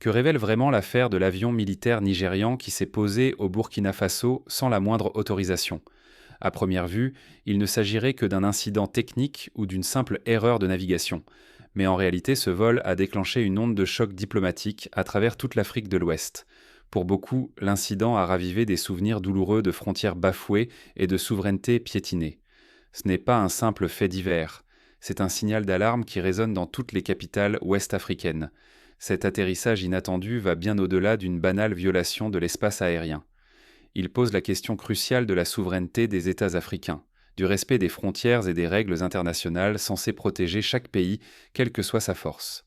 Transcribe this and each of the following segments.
Que révèle vraiment l'affaire de l'avion militaire nigérian qui s'est posé au Burkina Faso sans la moindre autorisation? À première vue, il ne s'agirait que d'un incident technique ou d'une simple erreur de navigation. Mais en réalité, ce vol a déclenché une onde de choc diplomatique à travers toute l'Afrique de l'Ouest. Pour beaucoup, l'incident a ravivé des souvenirs douloureux de frontières bafouées et de souveraineté piétinée. Ce n'est pas un simple fait divers, c'est un signal d'alarme qui résonne dans toutes les capitales ouest-africaines. Cet atterrissage inattendu va bien au-delà d'une banale violation de l'espace aérien. Il pose la question cruciale de la souveraineté des États africains, du respect des frontières et des règles internationales censées protéger chaque pays, quelle que soit sa force.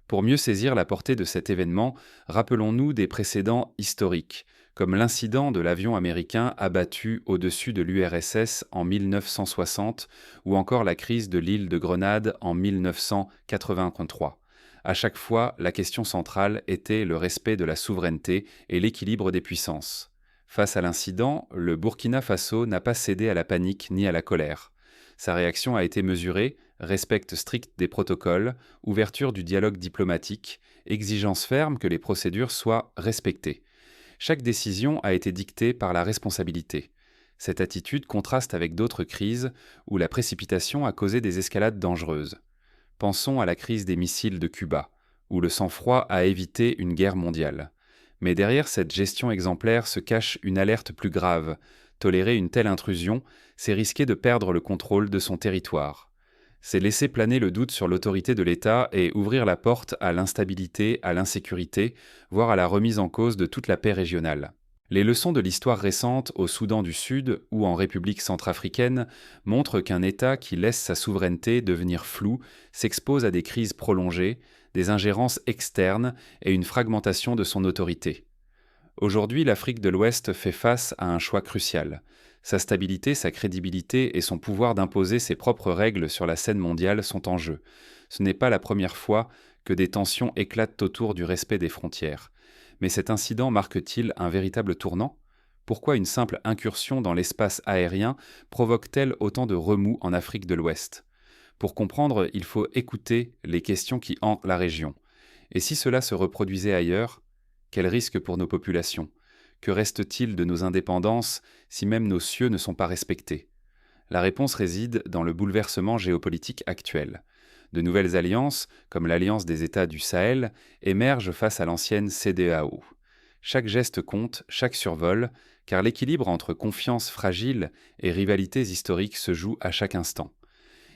Pour mieux saisir la portée de cet événement, rappelons-nous des précédents historiques, comme l'incident de l'avion américain abattu au-dessus de l'URSS en 1960 ou encore la crise de l'île de Grenade en 1983. À chaque fois, la question centrale était le respect de la souveraineté et l'équilibre des puissances. Face à l'incident, le Burkina Faso n'a pas cédé à la panique ni à la colère. Sa réaction a été mesurée, respect strict des protocoles, ouverture du dialogue diplomatique, exigence ferme que les procédures soient respectées. Chaque décision a été dictée par la responsabilité. Cette attitude contraste avec d'autres crises où la précipitation a causé des escalades dangereuses. Pensons à la crise des missiles de Cuba, où le sang-froid a évité une guerre mondiale. Mais derrière cette gestion exemplaire se cache une alerte plus grave. Tolérer une telle intrusion, c'est risquer de perdre le contrôle de son territoire. C'est laisser planer le doute sur l'autorité de l'État et ouvrir la porte à l'instabilité, à l'insécurité, voire à la remise en cause de toute la paix régionale. Les leçons de l'histoire récente au Soudan du Sud ou en République centrafricaine montrent qu'un État qui laisse sa souveraineté devenir floue s'expose à des crises prolongées, des ingérences externes et une fragmentation de son autorité. Aujourd'hui, l'Afrique de l'Ouest fait face à un choix crucial. Sa stabilité, sa crédibilité et son pouvoir d'imposer ses propres règles sur la scène mondiale sont en jeu. Ce n'est pas la première fois que des tensions éclatent autour du respect des frontières. Mais cet incident marque-t-il un véritable tournant? Pourquoi une simple incursion dans l'espace aérien provoque-t-elle autant de remous en Afrique de l'Ouest? Pour comprendre, il faut écouter les questions qui hantent la région. Et si cela se reproduisait ailleurs, quel risque pour nos populations? Que reste-t-il de nos indépendances si même nos cieux ne sont pas respectés? La réponse réside dans le bouleversement géopolitique actuel. De nouvelles alliances, comme l'Alliance des États du Sahel, émergent face à l'ancienne CEDEAO. Chaque geste compte, chaque survol, car l'équilibre entre confiance fragile et rivalités historiques se joue à chaque instant.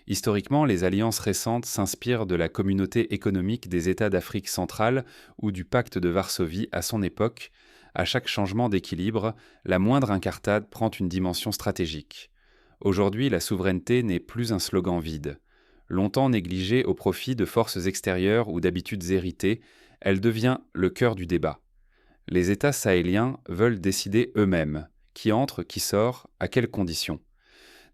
Historiquement, les alliances récentes s'inspirent de la Communauté économique des États d'Afrique centrale ou du Pacte de Varsovie à son époque. À chaque changement d'équilibre, la moindre incartade prend une dimension stratégique. Aujourd'hui, la souveraineté n'est plus un slogan vide. Longtemps négligée au profit de forces extérieures ou d'habitudes héritées, elle devient le cœur du débat. Les États sahéliens veulent décider eux-mêmes qui entre, qui sort, à quelles conditions.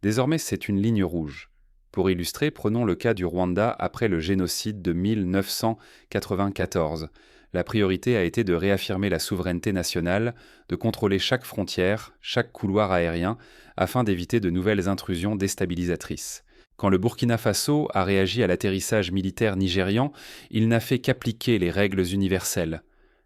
Désormais, c'est une ligne rouge. Pour illustrer, prenons le cas du Rwanda après le génocide de 1994. La priorité a été de réaffirmer la souveraineté nationale, de contrôler chaque frontière, chaque couloir aérien, afin d'éviter de nouvelles intrusions déstabilisatrices. Quand le Burkina Faso a réagi à l'atterrissage militaire nigérian, il n'a fait qu'appliquer les règles universelles.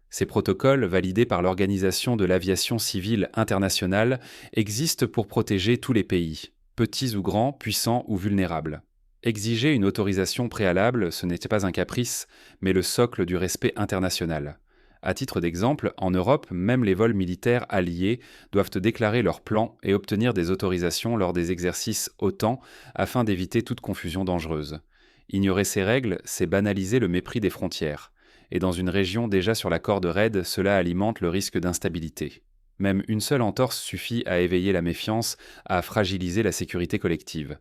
Ces protocoles, validés par l'Organisation de l'aviation civile internationale, existent pour protéger tous les pays, petits ou grands, puissants ou vulnérables. Exiger une autorisation préalable, ce n'était pas un caprice, mais le socle du respect international. À titre d'exemple, en Europe, même les vols militaires alliés doivent déclarer leurs plans et obtenir des autorisations lors des exercices OTAN afin d'éviter toute confusion dangereuse. Ignorer ces règles, c'est banaliser le mépris des frontières. Et dans une région déjà sur la corde raide, cela alimente le risque d'instabilité. Même une seule entorse suffit à éveiller la méfiance, à fragiliser la sécurité collective.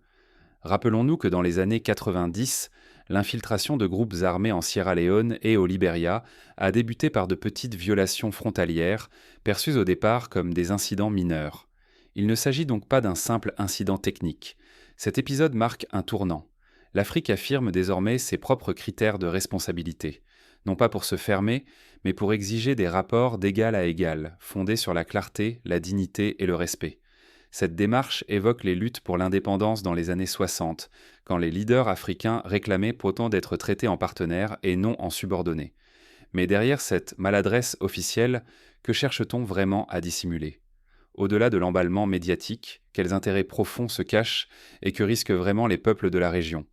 Rappelons-nous que dans les années 90, l'infiltration de groupes armés en Sierra Leone et au Libéria a débuté par de petites violations frontalières, perçues au départ comme des incidents mineurs. Il ne s'agit donc pas d'un simple incident technique. Cet épisode marque un tournant. L'Afrique affirme désormais ses propres critères de responsabilité, non pas pour se fermer, mais pour exiger des rapports d'égal à égal, fondés sur la clarté, la dignité et le respect. Cette démarche évoque les luttes pour l'indépendance dans les années 60, quand les leaders africains réclamaient pourtant d'être traités en partenaires et non en subordonnés. Mais derrière cette maladresse officielle, que cherche-t-on vraiment à dissimuler? Au-delà de l'emballement médiatique, quels intérêts profonds se cachent et que risquent vraiment les peuples de la région?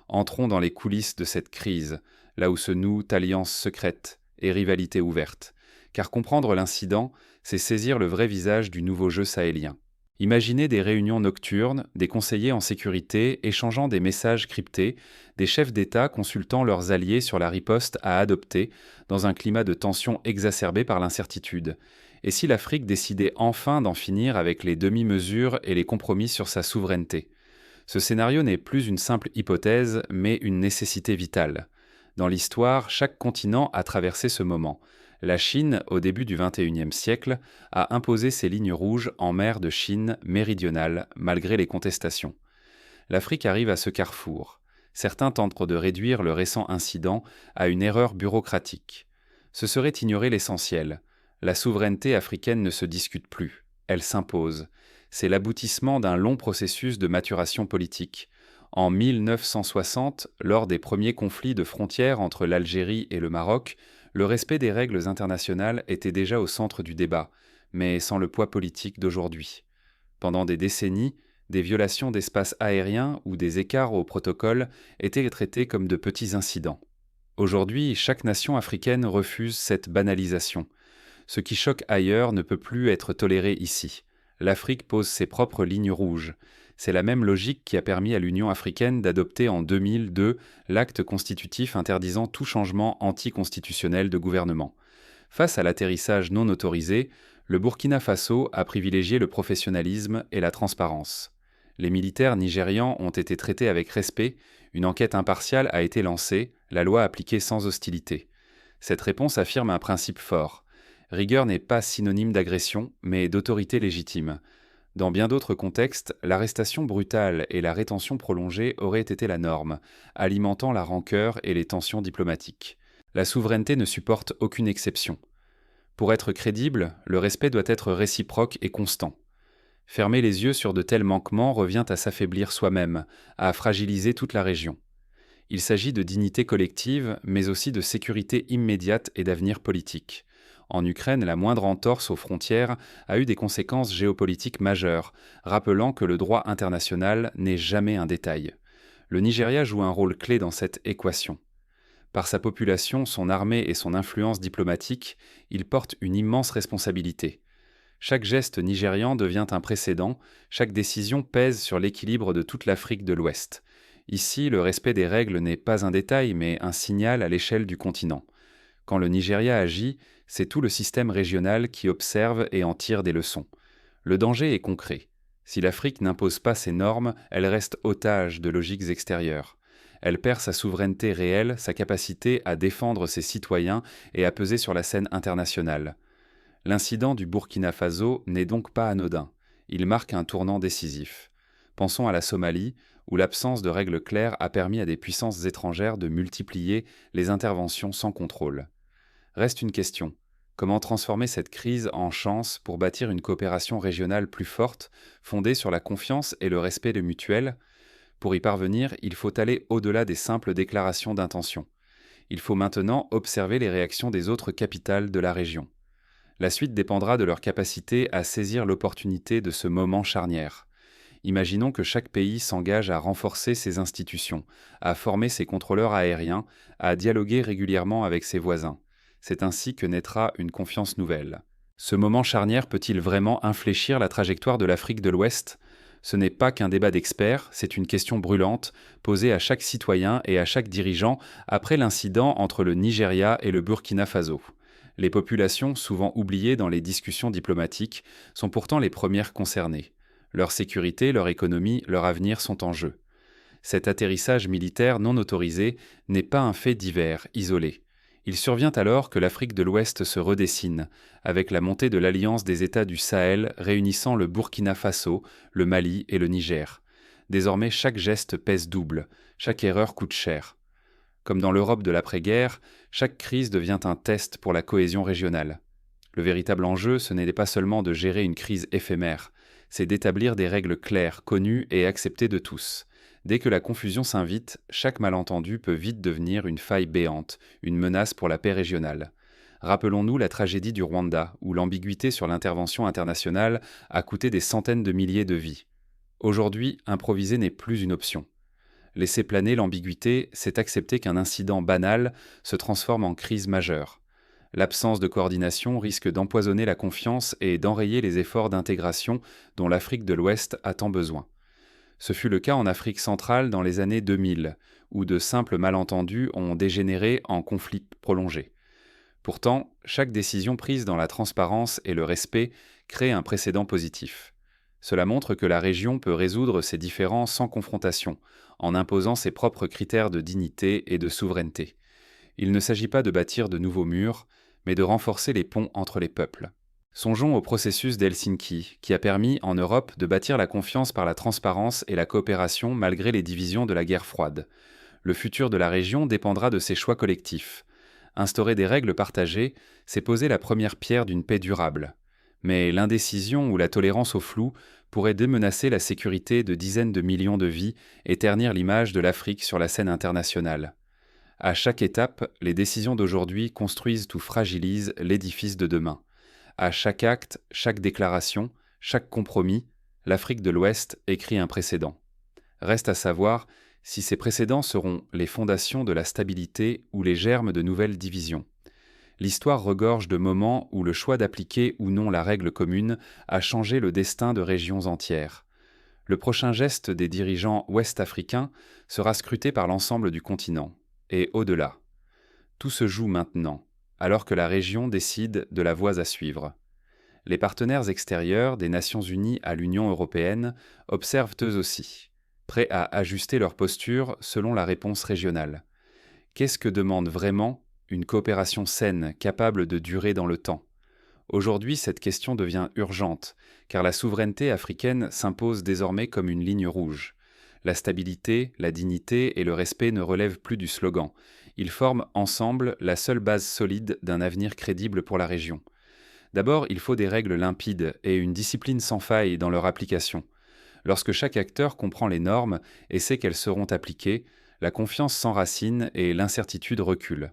Entrons dans les coulisses de cette crise, là où se nouent alliances secrètes et rivalités ouvertes. Car comprendre l'incident, c'est saisir le vrai visage du nouveau jeu sahélien. Imaginez des réunions nocturnes, des conseillers en sécurité échangeant des messages cryptés, des chefs d'État consultant leurs alliés sur la riposte à adopter, dans un climat de tension exacerbé par l'incertitude. Et si l'Afrique décidait enfin d'en finir avec les demi-mesures et les compromis sur sa souveraineté? Ce scénario n'est plus une simple hypothèse, mais une nécessité vitale. Dans l'histoire, chaque continent a traversé ce moment. La Chine, au début du XXIe siècle, a imposé ses lignes rouges en mer de Chine méridionale, malgré les contestations. L'Afrique arrive à ce carrefour. Certains tentent de réduire le récent incident à une erreur bureaucratique. Ce serait ignorer l'essentiel. La souveraineté africaine ne se discute plus, elle s'impose. C'est l'aboutissement d'un long processus de maturation politique. En 1960, lors des premiers conflits de frontières entre l'Algérie et le Maroc, le respect des règles internationales était déjà au centre du débat, mais sans le poids politique d'aujourd'hui. Pendant des décennies, des violations d'espace aérien ou des écarts au protocole étaient traités comme de petits incidents. Aujourd'hui, chaque nation africaine refuse cette banalisation. Ce qui choque ailleurs ne peut plus être toléré ici. L'Afrique pose ses propres lignes rouges. C'est la même logique qui a permis à l'Union africaine d'adopter en 2002 l'acte constitutif interdisant tout changement anticonstitutionnel de gouvernement. Face à l'atterrissage non autorisé, le Burkina Faso a privilégié le professionnalisme et la transparence. Les militaires nigérians ont été traités avec respect, une enquête impartiale a été lancée, la loi appliquée sans hostilité. Cette réponse affirme un principe fort. Rigueur n'est pas synonyme d'agression, mais d'autorité légitime. Dans bien d'autres contextes, l'arrestation brutale et la rétention prolongée auraient été la norme, alimentant la rancœur et les tensions diplomatiques. La souveraineté ne supporte aucune exception. Pour être crédible, le respect doit être réciproque et constant. Fermer les yeux sur de tels manquements revient à s'affaiblir soi-même, à fragiliser toute la région. Il s'agit de dignité collective, mais aussi de sécurité immédiate et d'avenir politique. En Ukraine, la moindre entorse aux frontières a eu des conséquences géopolitiques majeures, rappelant que le droit international n'est jamais un détail. Le Nigeria joue un rôle clé dans cette équation. Par sa population, son armée et son influence diplomatique, il porte une immense responsabilité. Chaque geste nigérian devient un précédent, chaque décision pèse sur l'équilibre de toute l'Afrique de l'Ouest. Ici, le respect des règles n'est pas un détail, mais un signal à l'échelle du continent. Quand le Nigeria agit, c'est tout le système régional qui observe et en tire des leçons. Le danger est concret. Si l'Afrique n'impose pas ses normes, elle reste otage de logiques extérieures. Elle perd sa souveraineté réelle, sa capacité à défendre ses citoyens et à peser sur la scène internationale. L'incident du Burkina Faso n'est donc pas anodin. Il marque un tournant décisif. Pensons à la Somalie, où l'absence de règles claires a permis à des puissances étrangères de multiplier les interventions sans contrôle. Reste une question. Comment transformer cette crise en chance pour bâtir une coopération régionale plus forte, fondée sur la confiance et le respect de mutuel? Pour y parvenir, il faut aller au-delà des simples déclarations d'intention. Il faut maintenant observer les réactions des autres capitales de la région. La suite dépendra de leur capacité à saisir l'opportunité de ce moment charnière. Imaginons que chaque pays s'engage à renforcer ses institutions, à former ses contrôleurs aériens, à dialoguer régulièrement avec ses voisins. C'est ainsi que naîtra une confiance nouvelle. Ce moment charnière peut-il vraiment infléchir la trajectoire de l'Afrique de l'Ouest? Ce n'est pas qu'un débat d'experts, c'est une question brûlante, posée à chaque citoyen et à chaque dirigeant après l'incident entre le Nigeria et le Burkina Faso. Les populations, souvent oubliées dans les discussions diplomatiques, sont pourtant les premières concernées. Leur sécurité, leur économie, leur avenir sont en jeu. Cet atterrissage militaire non autorisé n'est pas un fait divers, isolé. Il survient alors que l'Afrique de l'Ouest se redessine, avec la montée de l'Alliance des États du Sahel réunissant le Burkina Faso, le Mali et le Niger. Désormais, chaque geste pèse double, chaque erreur coûte cher. Comme dans l'Europe de l'après-guerre, chaque crise devient un test pour la cohésion régionale. Le véritable enjeu, ce n'est pas seulement de gérer une crise éphémère, c'est d'établir des règles claires, connues et acceptées de tous. Dès que la confusion s'invite, chaque malentendu peut vite devenir une faille béante, une menace pour la paix régionale. Rappelons-nous la tragédie du Rwanda, où l'ambiguïté sur l'intervention internationale a coûté des centaines de milliers de vies. Aujourd'hui, improviser n'est plus une option. Laisser planer l'ambiguïté, c'est accepter qu'un incident banal se transforme en crise majeure. L'absence de coordination risque d'empoisonner la confiance et d'enrayer les efforts d'intégration dont l'Afrique de l'Ouest a tant besoin. Ce fut le cas en Afrique centrale dans les années 2000, où de simples malentendus ont dégénéré en conflits prolongés. Pourtant, chaque décision prise dans la transparence et le respect crée un précédent positif. Cela montre que la région peut résoudre ses différends sans confrontation, en imposant ses propres critères de dignité et de souveraineté. Il ne s'agit pas de bâtir de nouveaux murs, mais de renforcer les ponts entre les peuples. Songeons au processus d'Helsinki, qui a permis en Europe de bâtir la confiance par la transparence et la coopération malgré les divisions de la guerre froide. Le futur de la région dépendra de ces choix collectifs. Instaurer des règles partagées, c'est poser la première pierre d'une paix durable. Mais l'indécision ou la tolérance au flou pourrait démenacer la sécurité de dizaines de millions de vies et ternir l'image de l'Afrique sur la scène internationale. À chaque étape, les décisions d'aujourd'hui construisent ou fragilisent l'édifice de demain. À chaque acte, chaque déclaration, chaque compromis, l'Afrique de l'Ouest écrit un précédent. Reste à savoir si ces précédents seront les fondations de la stabilité ou les germes de nouvelles divisions. L'histoire regorge de moments où le choix d'appliquer ou non la règle commune a changé le destin de régions entières. Le prochain geste des dirigeants ouest-africains sera scruté par l'ensemble du continent, et au-delà. Tout se joue maintenant, alors que la région décide de la voie à suivre. Les partenaires extérieurs, des Nations Unies à l'Union européenne, observent eux aussi, prêts à ajuster leur posture selon la réponse régionale. Qu'est-ce que demande vraiment une coopération saine, capable de durer dans le temps? Aujourd'hui, cette question devient urgente, car la souveraineté africaine s'impose désormais comme une ligne rouge. La stabilité, la dignité et le respect ne relèvent plus du slogan. Ils forment ensemble la seule base solide d'un avenir crédible pour la région. D'abord, il faut des règles limpides et une discipline sans faille dans leur application. Lorsque chaque acteur comprend les normes et sait qu'elles seront appliquées, la confiance s'enracine et l'incertitude recule.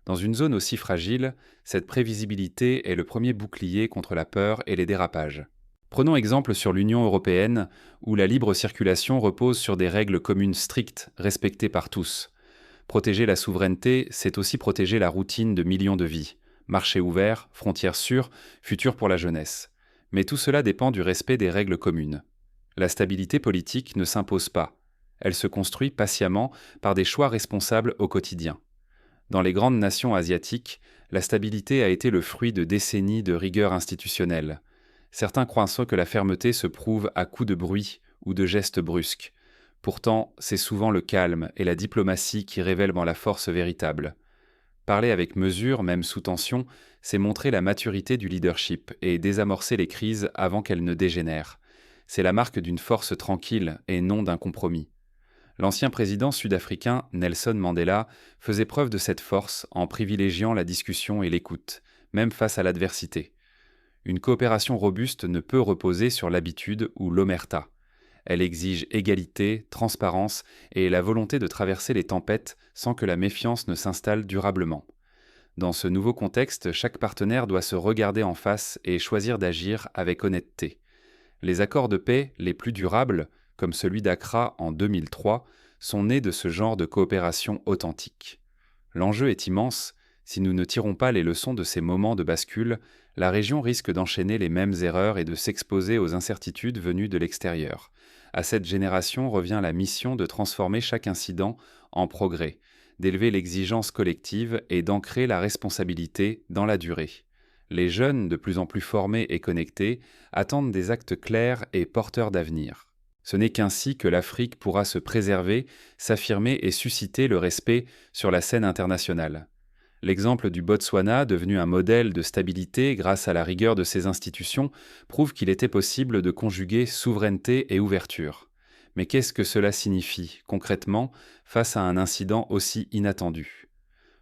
Dans une zone aussi fragile, cette prévisibilité est le premier bouclier contre la peur et les dérapages. Prenons exemple sur l'Union européenne, où la libre circulation repose sur des règles communes strictes, respectées par tous. Protéger la souveraineté, c'est aussi protéger la routine de millions de vies. Marché ouvert, frontières sûres, futur pour la jeunesse. Mais tout cela dépend du respect des règles communes. La stabilité politique ne s'impose pas. Elle se construit patiemment par des choix responsables au quotidien. Dans les grandes nations asiatiques, la stabilité a été le fruit de décennies de rigueur institutionnelle. Certains croient que la fermeté se prouve à coups de bruit ou de gestes brusques. Pourtant, c'est souvent le calme et la diplomatie qui révèlent la force véritable. Parler avec mesure, même sous tension, c'est montrer la maturité du leadership et désamorcer les crises avant qu'elles ne dégénèrent. C'est la marque d'une force tranquille et non d'un compromis. L'ancien président sud-africain Nelson Mandela faisait preuve de cette force en privilégiant la discussion et l'écoute, même face à l'adversité. Une coopération robuste ne peut reposer sur l'habitude ou l'omerta. Elle exige égalité, transparence et la volonté de traverser les tempêtes sans que la méfiance ne s'installe durablement. Dans ce nouveau contexte, chaque partenaire doit se regarder en face et choisir d'agir avec honnêteté. Les accords de paix les plus durables, comme celui d'Accra en 2003, sont nés de ce genre de coopération authentique. L'enjeu est immense. Si nous ne tirons pas les leçons de ces moments de bascule, la région risque d'enchaîner les mêmes erreurs et de s'exposer aux incertitudes venues de l'extérieur. À cette génération revient la mission de transformer chaque incident en progrès, d'élever l'exigence collective et d'ancrer la responsabilité dans la durée. Les jeunes, de plus en plus formés et connectés, attendent des actes clairs et porteurs d'avenir. Ce n'est qu'ainsi que l'Afrique pourra se préserver, s'affirmer et susciter le respect sur la scène internationale. L'exemple du Botswana, devenu un modèle de stabilité grâce à la rigueur de ses institutions, prouve qu'il était possible de conjuguer souveraineté et ouverture. Mais qu'est-ce que cela signifie, concrètement, face à un incident aussi inattendu ?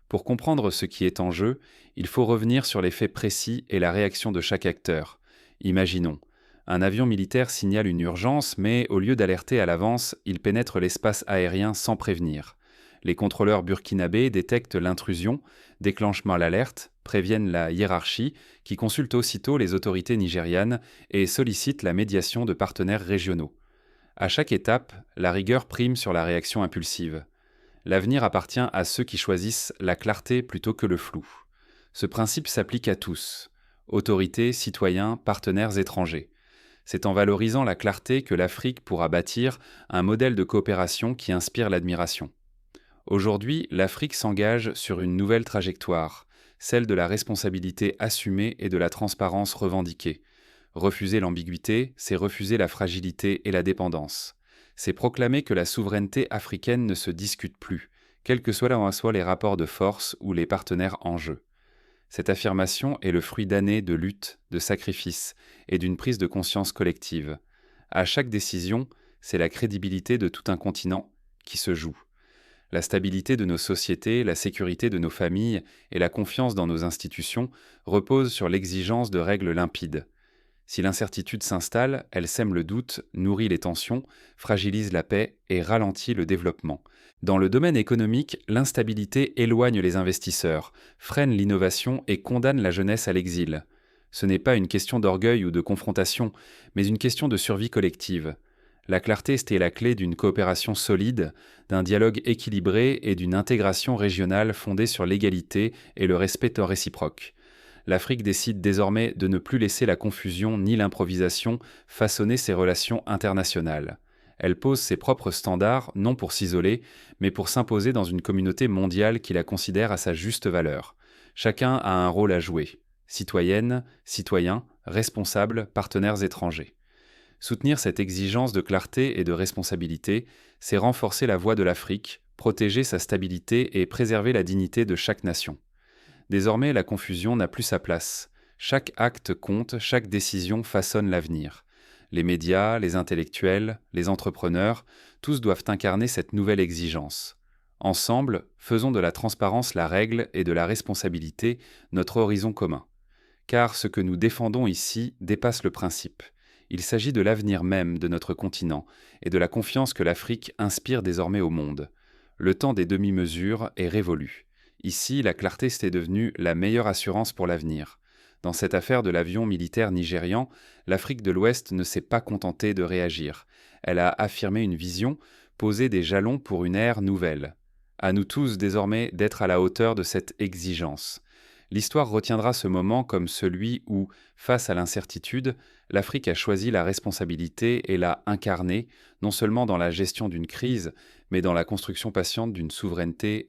Pour comprendre ce qui est en jeu, il faut revenir sur les faits précis et la réaction de chaque acteur. Imaginons, Un avion militaire signale une urgence, mais au lieu d'alerter à l'avance, il pénètre l'espace aérien sans prévenir. Les contrôleurs burkinabés détectent l'intrusion, déclenchent l'alerte, préviennent la hiérarchie, qui consulte aussitôt les autorités nigérianes et sollicite la médiation de partenaires régionaux. À chaque étape, la rigueur prime sur la réaction impulsive. L'avenir appartient à ceux qui choisissent la clarté plutôt que le flou. Ce principe s'applique à tous, autorités, citoyens, partenaires étrangers. C'est en valorisant la clarté que l'Afrique pourra bâtir un modèle de coopération qui inspire l'admiration. Aujourd'hui, l'Afrique s'engage sur une nouvelle trajectoire, celle de la responsabilité assumée et de la transparence revendiquée. Refuser l'ambiguïté, c'est refuser la fragilité et la dépendance. C'est proclamer que la souveraineté africaine ne se discute plus, quels que soient les rapports de force ou les partenaires en jeu. Cette affirmation est le fruit d'années de lutte, de sacrifices et d'une prise de conscience collective. À chaque décision, c'est la crédibilité de tout un continent qui se joue. La stabilité de nos sociétés, la sécurité de nos familles et la confiance dans nos institutions reposent sur l'exigence de règles limpides. Si l'incertitude s'installe, elle sème le doute, nourrit les tensions, fragilise la paix et ralentit le développement. Dans le domaine économique, l'instabilité éloigne les investisseurs, freine l'innovation et condamne la jeunesse à l'exil. Ce n'est pas une question d'orgueil ou de confrontation, mais une question de survie collective. La clarté est la clé d'une coopération solide, d'un dialogue équilibré et d'une intégration régionale fondée sur l'égalité et le respect réciproque. L'Afrique décide désormais de ne plus laisser la confusion ni l'improvisation façonner ses relations internationales. Elle pose ses propres standards, non pour s'isoler, mais pour s'imposer dans une communauté mondiale qui la considère à sa juste valeur. Chacun a un rôle à jouer. Citoyennes, citoyens, responsables, partenaires étrangers. Soutenir cette exigence de clarté et de responsabilité, c'est renforcer la voix de l'Afrique, protéger sa stabilité et préserver la dignité de chaque nation. Désormais, la confusion n'a plus sa place. Chaque acte compte, chaque décision façonne l'avenir. Les médias, les intellectuels, les entrepreneurs, tous doivent incarner cette nouvelle exigence. Ensemble, faisons de la transparence la règle et de la responsabilité notre horizon commun. Car ce que nous défendons ici dépasse le principe. Il s'agit de l'avenir même de notre continent et de la confiance que l'Afrique inspire désormais au monde. Le temps des demi-mesures est révolu. Ici, la clarté est devenue la meilleure assurance pour l'avenir. Dans cette affaire de l'avion militaire nigérian, l'Afrique de l'Ouest ne s'est pas contentée de réagir. Elle a affirmé une vision, posé des jalons pour une ère nouvelle. À nous tous désormais d'être à la hauteur de cette exigence. L'histoire retiendra ce moment comme celui où, face à l'incertitude, l'Afrique a choisi la responsabilité et l'a incarnée, non seulement dans la gestion d'une crise, mais dans la construction patiente d'une souveraineté